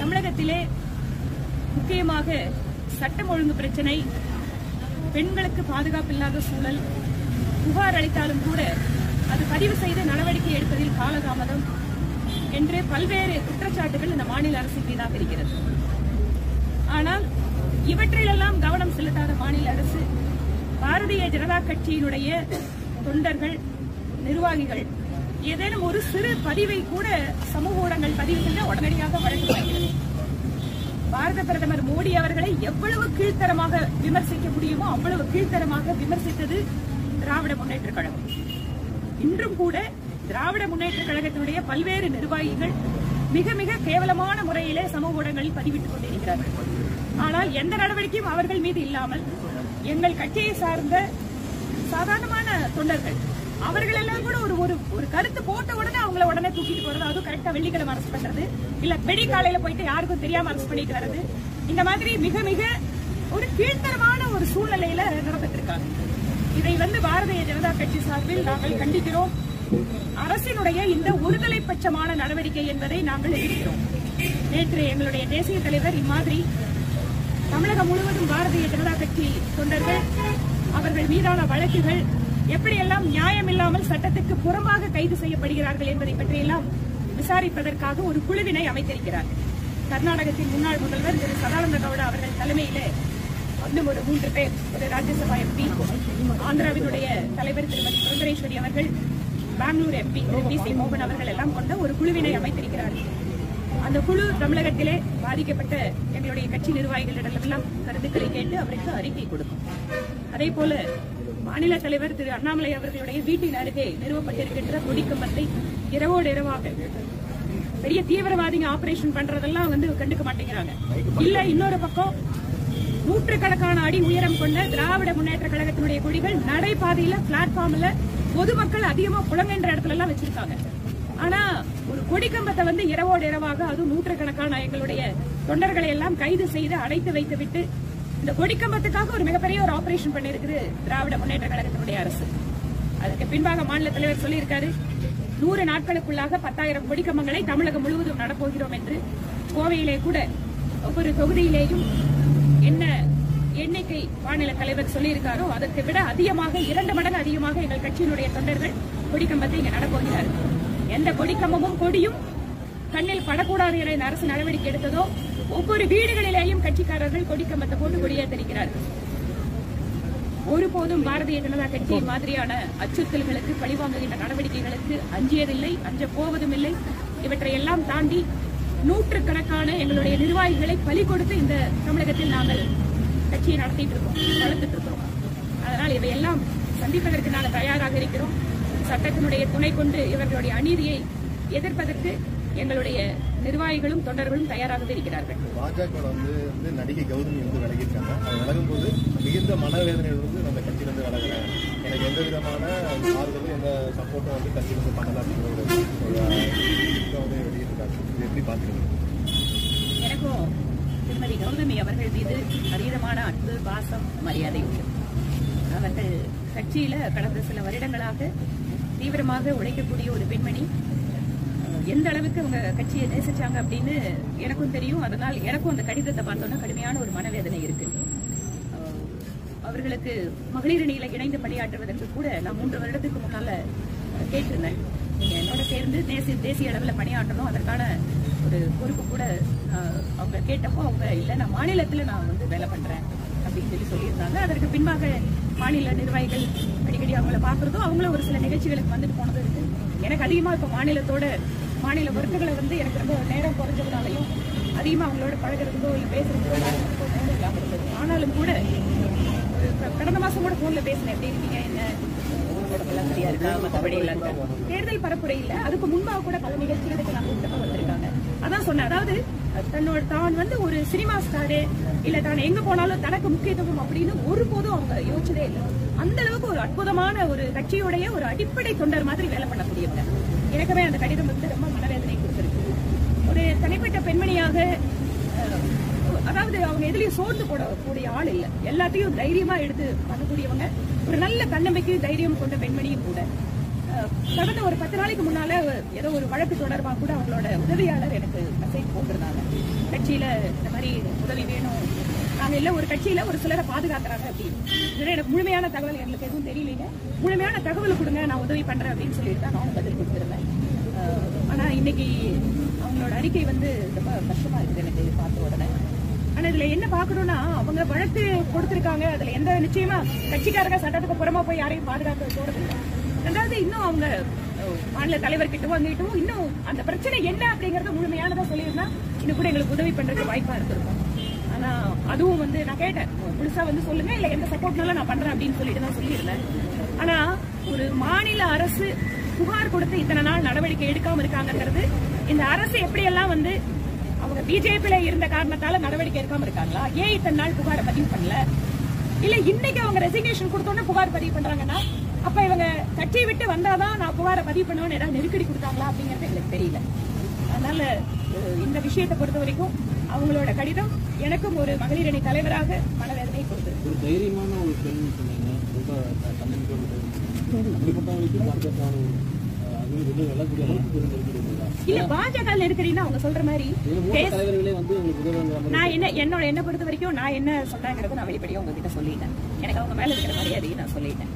தமிழகத்திலே முக்கியமாக சட்டம் ஒழுங்கு பிரச்சனை, பெண்களுக்கு பாதுகாப்பு இல்லாத சூழல், புகார் அளித்தாலும் கூட அது பதிவு செய்து நடவடிக்கை எடுப்பதில் காலதாமதம் என்று பல்வேறு குற்றச்சாட்டுகள் இந்த மாநில அரசின் மீதாக இருக்கிறது. ஆனால் இவற்றிலெல்லாம் கவனம் செலுத்தாத மாநில அரசு பாரதிய ஜனதா கட்சியினுடைய தொண்டர்கள், நிர்வாகிகள் ஏதேனும் ஒரு சிறு பதிவை கூட சமூக ஊடகங்கள் பதிவு செய்த உடனடியாக வழக்கு வாங்கிறது. பாரத பிரதமர் மோடி அவர்களை எவ்வளவு கீழ்த்தரமாக விமர்சிக்க முடியுமோ அவ்வளவு கீழ்த்தரமாக விமர்சித்தது திராவிட முன்னேற்ற கழகம். இன்றும் கூட திராவிட முன்னேற்ற கழகத்தினுடைய பல்வேறு நிர்வாகிகள் மிக மிக கேவலமான முறையிலே சமூக ஊடகங்களில் பதிவிட்டுக் கொண்டிருக்கிறார்கள். ஆனால் எந்த நடவடிக்கையும் அவர்கள் மீது இல்லாமல் எங்கள் கட்சியை சார்ந்த சாதாரணமான தொண்டர்கள் அவர்கள் எல்லாம் கூட ஒரு கருத்து போட்ட உடனே அவங்கள உடனே தூக்கிட்டு போறது, அதுவும் கரெக்டா வெள்ளிக்கிழமை அரசு பண்றது, இல்ல வெடி காலையில போயிட்டு யாருக்கும் தெரியாம அரசு பண்ணிட்டு வர்றது, இந்த மாதிரி மிக மிக ஒரு கீழ்த்தரமான ஒரு சூழ்நிலையில நடந்துட்டு இருக்காங்க. இதை பாரதிய ஜனதா கட்சி சார்பில் நாங்கள் கண்டிக்கிறோம். அரசினுடைய இந்த ஒருதலை பட்சமான நடவடிக்கை என்பதை நாங்கள் எதிர்க்கிறோம். நேற்று எங்களுடைய தேசிய தலைவர் இம்மாதிரி தமிழகம் முழுவதும் பாரதிய ஜனதா கட்சி தொண்டர்கள் அவர்கள் மீதான வழக்குகள் எப்படியெல்லாம் நியாயமில்லாமல் சட்டத்துக்கு புறம்பாக கைது செய்யப்படுகிறார்கள் என்பதை பற்றியெல்லாம் விசாரிப்பதற்காக ஒரு குழுவினை அமைத்திருக்கிறார். கர்நாடகத்தின் முன்னாள் முதல்வர் திரு சதானந்த கவுடா அவர்கள் தலைமையிலே இன்னும் ஒரு 3 பேர், ஒரு ராஜ்யசபா எம்பி, ஆந்திராவினுடைய தலைவர் திருமதி சுந்தரேஸ்வரி அவர்கள், பெங்களூர் எம்பி பி.சி. மோகன் அவர்கள் எல்லாம் கொண்ட ஒரு குழுவினை அமைத்திருக்கிறார்கள். அந்த குழு தமிழகத்திலே பாதிக்கப்பட்ட எங்களுடைய கட்சி நிர்வாகிகளிடமெல்லாம் கருத்துக்களை கேட்டு அவருக்கு அறிக்கை கொடுக்கும். அதேபோல மாநில தலைவர் திரு அண்ணாமலை அவர்களுடைய வீட்டின் அருகே நிறுவப்பட்டிருக்கின்ற கொடிக்கம்பத்தை இரவோடு இரவாக பெரிய தீவிரவாதிங்க ஆபரேஷன் பண்றதெல்லாம் கண்டுக்க மாட்டேங்கிறாங்க. இல்ல இன்னொரு பக்கம் நூற்றுக்கணக்கான அடி உயரம் கொண்ட திராவிட முன்னேற்ற கழகத்தினுடைய கொடிகள் நடைபாதையில பிளாட்ஃபார்ம்ல பொதுமக்கள் அதிகமா புலங்கென்ற இடத்துல எல்லாம் வச்சிருக்காங்க. ஆனா ஒரு கொடிக்கம்பத்தை இரவோடு இரவாக அதுவும் நூற்றுக்கணக்கான எங்களுடைய தொண்டர்களை எல்லாம் கைது செய்து அடைத்து வைத்து விட்டு இந்த கொடிக்கம்பத்துக்காக ஒரு மிகப்பெரிய ஒரு ஆபரேஷன் பண்ணிருக்கு திராவிட முன்னேற்ற கழகத்தினுடைய அரசு. அதுக்கு பின்பாக மாநில தலைவர் சொல்லியிருக்காரு, 100 நாட்களுக்குள்ளாக 10,000 கொடிக்கம்பங்களை தமிழகம் முழுவதும் நடப்போகிறோம் என்று. கோவையிலே கூட ஒவ்வொரு தொகுதியிலேயும் என்ன எண்ணிக்கை மாநில தலைவர் சொல்லியிருக்காரோ அதற்கு விட அதிகமாக 2 மடங்கு அதிகமாக எங்கள் கட்சியினுடைய தொண்டர்கள் கொடிக்கம்பத்தை இங்க நடப்போகிறார்கள். எந்த கொடிக்கம்பமும் கொடியும் கண்ணில் படக்கூடாது என இந்த அரசு நடவடிக்கை எடுத்ததோ ஒவ்வொரு வீடுகளிலேயும் கட்சிக்காரர்கள் கொடிக்கம்பத்தை போட்டு கொடியேற்றிருக்கிறார்கள். ஒருபோதும் பாரதிய ஜனதா கட்சி மாதிரியான அச்சுறுத்தல்களுக்கு, பழிவாங்குகின்ற நடவடிக்கைகளுக்கு அஞ்சியதில்லை, அஞ்ச போவதும் இல்லை. இவற்றையெல்லாம் தாண்டி நூற்றுக்கணக்கான எங்களுடைய நிர்வாகிகளை பலி கொடுத்து இந்த தமிழகத்தில் நாங்கள் கட்சியை நடத்திட்டு இருக்கோம், வளர்த்துட்டு இருக்கோம். அதனால் இவையெல்லாம் சந்திப்பதற்கு நாங்கள் தயாராக இருக்கிறோம். சட்டத்தினுடைய துணை கொண்டு இவர்களுடைய அநீதியை எதிர்ப்பதற்கு எங்களுடைய நிர்வாகிகளும் தொண்டர்களும் தயாராகவே இருக்கிறார்கள். பாஜக நடிகை கௌதமி விலகிருக்காங்க. அது விலகும் போது மிகுந்த மனவேதனையிலிருந்து நம்ம கட்சியிலிருந்து விலகிறேன், எனக்கு எந்த விதமான ஆறுதலும் எந்த சப்போர்ட்டும் கட்சியிலிருந்து பண்ணலாம் அப்படின்னு வெளியிட்டிருக்காங்க. இது எப்படி பாக்குறீங்க? எனக்கும் திருமதி கௌதமி அவர்கள் மீது அதீதமான அன்பு, பாசம், மரியாதை உண்டு. அவர்கள் கட்சியில கடந்த சில வருடங்களாக தீவிரமாக உழைக்கக்கூடிய ஒரு பெண்மணி. எந்த அளவுக்கு அவங்க கட்சியை நேசிச்சாங்க அப்படின்னு எனக்கும் தெரியும். அதனால் எனக்கும் அந்த கடிதத்தை பார்த்தோன்னா கடுமையான ஒரு மனவேதனை இருக்கு. அவர்களுக்கு மகளிர் அணியில இணைந்து பணியாற்றுவதற்கு கூட நான் 3 வருடத்துக்கு முன்னால கேட்டிருந்தேன், நீங்க என்னோட சேர்ந்து தேசிய அளவில் பணியாற்றணும், அதற்கான ஒரு பொறுப்பு கூட அவங்க கேட்டப்போ அவங்க இல்ல நான் மாநிலத்துல நான் வேலை பண்றேன் அப்படின்னு சொல்லியிருந்தாங்க. அதற்கு பின்பாக மாநில நிர்வாகிகள் அடிக்கடி அவங்கள பாக்குறதும் அவங்கள ஒரு சில நிகழ்ச்சிகளுக்கு வந்துட்டு போனது இருக்கு. எனக்கு அதிகமா இப்ப மாநில ஒர்க்குகளை எனக்கு ரொம்ப நேரம் குறைஞ்சதுனாலையும் அதிகமா அவங்களோட பழகிறதுக்கோ இல்லை பேசுறதுக்கோ நேரம் இல்லாம இருந்தது. ஆனாலும் கூட கடந்த மாசம் கூட போன்ல பேசினேன், எப்படி இருக்கீங்க, என்ன உடம்பெல்லாம் சரியா இருக்கா, மற்றபடி எல்லாம் தேர்தல் பரப்புரை இல்ல, அதுக்கு முன்பாக கூட பல நிகழ்ச்சிகளுக்கு நான் கூப்பிட்டு வந்திருக்காங்க. அதான் சொன்னேன், அதாவது தான் ஒரு சினிமா ஸ்டாரு இல்ல தான் எங்க போனாலும் தனக்கு முக்கியத்துவம் அப்படின்னு ஒருபோதும் அவங்க யோசிச்சதே இல்லை. அந்த அளவுக்கு ஒரு அற்புதமான ஒரு கட்சியுடைய ஒரு அடிப்படை தொண்டர் மாதிரி வேலை பண்ணக்கூடியவங்க. எனக்குமே அந்த கடிதம் ரொம்ப மனவேதனை கொடுத்திருக்கு. ஒரு தனிப்பட்ட பெண்மணியாக, அதாவது அவங்க எதுலயும் சோர்ந்து போடக்கூடிய ஆள் இல்ல, எல்லாத்தையும் தைரியமா எடுத்து பண்ணக்கூடியவங்க, ஒரு நல்ல தன்னம்பிக்கை தைரியம் கொண்ட பெண்மணியும் கூட. கடந்த ஒரு 10 நாளைக்கு முன்னால ஏதோ ஒரு வழக்கு தொடர்பாக கூட அவங்களோட உதவியாளர் எனக்கு மெசேஜ் போட்டிருந்தாங்க. கட்சியில இந்த மாதிரி உதவி வேணும், நாங்க இல்ல ஒரு கட்சியில ஒரு சிலரை பாதுகாக்கிறாங்க அப்படின்னு எனக்கு முழுமையான தகவல் எங்களுக்கு எதுவும் தெரியலீங்க. முழுமையான தகவல் கொடுங்க, நான் உதவி பண்றேன் அப்படின்னு சொல்லிட்டு தான் நானும் பதில் கொடுத்துருந்தேன். ஆனா இன்னைக்கு அவங்களோட அறிக்கை வந்து ரொம்ப கஷ்டமா இருக்குது எனக்கு பார்த்த உடனே. ஆனா இதுல என்ன பாக்கணும்னா, அவங்க வழக்கு கொடுத்திருக்காங்க, அதுல எந்த நிச்சயமா கட்சிக்காரங்க சட்டத்துக்கு புறமா போய் யாரையும் பாதுகாக்க போறது இல்லை. ரெண்டாவது இன்னும் அவங்க மாநில தலைவர்கிட்டவும் அங்கிட்டவும் இன்னும் அந்த பிரச்சனை என்ன அப்படிங்கறத முழுமையானதா சொல்லியிருந்தா இன்னும் கூட எங்களுக்கு உதவி பண்றதுக்கு வாய்ப்பா இருந்திருக்கும். ஆனா அதுவும் வந்து நான் கேட்டேன், புதுசா வந்து சொல்லுங்க, இல்ல எந்த சப்போர்ட்னாலும் நான் பண்றேன் அப்படின்னு சொல்லிட்டு தான் சொல்லியிருந்தேன். ஆனா ஒரு மாநில அரசு புகார் கொடுத்து இத்தனை நாள் நடவடிக்கை எடுக்காம இருக்காங்கிறது, இந்த அரசு எப்படியெல்லாம் வந்து அவங்க பிஜேபியில இருந்த காரணத்தால நடவடிக்கை எடுக்காம இருக்காங்களா, ஏன் இத்தனை நாள் புகாரை பதிவு பண்ணல, இல்ல இன்னைக்கு அவங்க ரெசிக்னேஷன் கொடுத்தோன்னு புகார் பதிவு பண்றாங்கன்னா அப்ப இவங்க கட்சியை விட்டு வந்தாதான் நான் புகாரை பதிவு பண்ணுவேன்னு ஏதாவது நெருக்கடி கொடுத்தாங்களா அப்படிங்கறது எங்களுக்கு தெரியல. அதனால இந்த விஷயத்தை பொறுத்த வரைக்கும் அவங்களோட கடிதம் எனக்கும் ஒரு மகளிர் அணி தலைவராக மனவேதனை கொடுத்தது. ஒரு தைரியமான ஒரு பெண் சொன்னீங்க, ரொம்ப இல்ல பாஜக நெருக்கடின்னு அவங்க சொல்ற மாதிரி நான் என்ன பொறுத்த வரைக்கும் நான் என்ன சொல்றேங்கிறது நான் வெளிப்படையா உங்ககிட்ட சொல்லிட்டேன். எனக்கு அவங்க மேல இருக்கிற மரியாதையை நான் சொல்லிட்டேன்.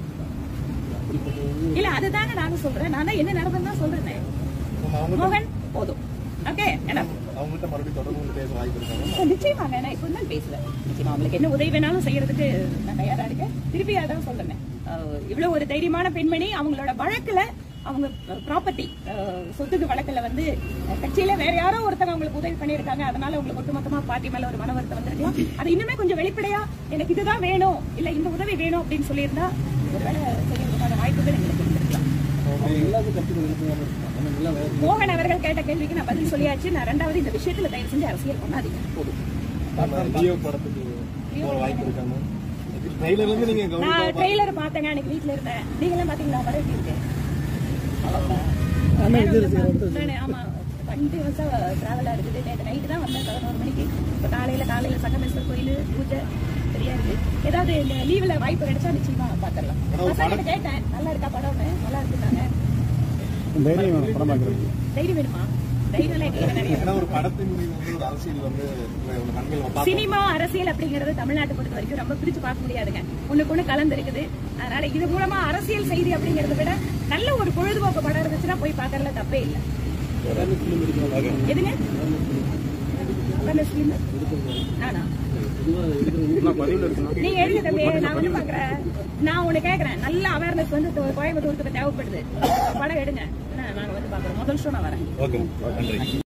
இல்ல அதுதாங்க நானும் சொல்றேன், நான் தான் என்ன நடந்ததுன்னு தான் சொல்றேன். மோகன் போதும், ஓகே. நிச்சயமாங்க நான் இப்ப தான் பேசுவேன். நிச்சயமா அவங்களுக்கு என்ன உதவி வேணாலும் செய்யறதுக்கு நான் தயாரா இருக்கேன். திருப்பி அதான் சொல்றேன், இவ்வளவு ஒரு தைரியமான பெண்மணி அவங்களோட வழக்குல அவங்க ப்ராப்பர்ட்டி சொத்துக்கு வழக்குல வந்து கட்சியில வேற யாரோ ஒருத்தங்க அவங்களுக்கு உதவி பண்ணியிருக்காங்க, அதனால உங்களுக்கு ஒட்டுமொத்தமா பார்ட்டி மேல ஒரு மன வருத்தம் வந்திருக்கலாம். அது இன்னுமே கொஞ்சம் வெளிப்படையா எனக்கு இதுதான் வேணும், இல்ல இந்த உதவி வேணும் அப்படின்னு சொல்லியிருந்தா ஒருவேளை செய்யறதுக்கான வாய்ப்புகள் எங்களுக்கு இருந்திருக்கலாம். மோகன் அவர்கள் கேட்ட கேள்விக்கு நான் பதில் சொல்லியாச்சு. நான் ரெண்டாவது இந்த விஷயத்துல தயவு செஞ்சு அரசியல் பண்ணாதீங்க. நான் ட்ரெய்லர் பார்த்தேங்க, அன்னைக்கு வீட்டுல இருந்தேன். நீங்க எல்லாம் பாத்தீங்களா? படம் எப்படி இருக்கு? ஆமா, கண்டினியூஸா டிராவலா இருக்குது. நேற்று நைட்டு தான் வந்தேன் 11 மணிக்கு. இப்ப காலையில சங்கமேஸ்வர் கோயில் பூஜை சரியா இருக்கு. ஏதாவது இந்த லீவ்ல வாய்ப்பு கிடைச்சா நிச்சயமா பாத்திரலாம். பசங்க கேட்டேன், நல்லா இருக்கா படம்? நல்லா இருக்குதாங்க. தைரியம் வேணுமா? சினிமா அரசியல் அப்படிங்கறது தமிழ்நாட்டை பொறுத்த வரைக்கும் ரொம்ப பிரிச்சு பார்க்க முடியாதுங்க. ஒண்ணுக்கு ஒண்ணு கலந்து இருக்குது. அதனால இது மூலமா அரசியல் செய்தி அப்படிங்கறத விட நல்ல ஒரு பொழுதுபோக்கு படம் இருந்துச்சுன்னா போய் பாக்கறதுல தப்பே இல்லை. எதுங்க நானா? நீங்க எடுங்க தம்பி, நான் வந்து பாக்குறேன். நான் உன்னை கேக்குறேன், நல்ல அவேர்னஸ் வந்து கோயம்புத்தூருக்கு தேவைப்படுது, படம் எடுங்க. நாங்க வந்து பாக்குறோம். முதல் ஷோ நான் வரேன்.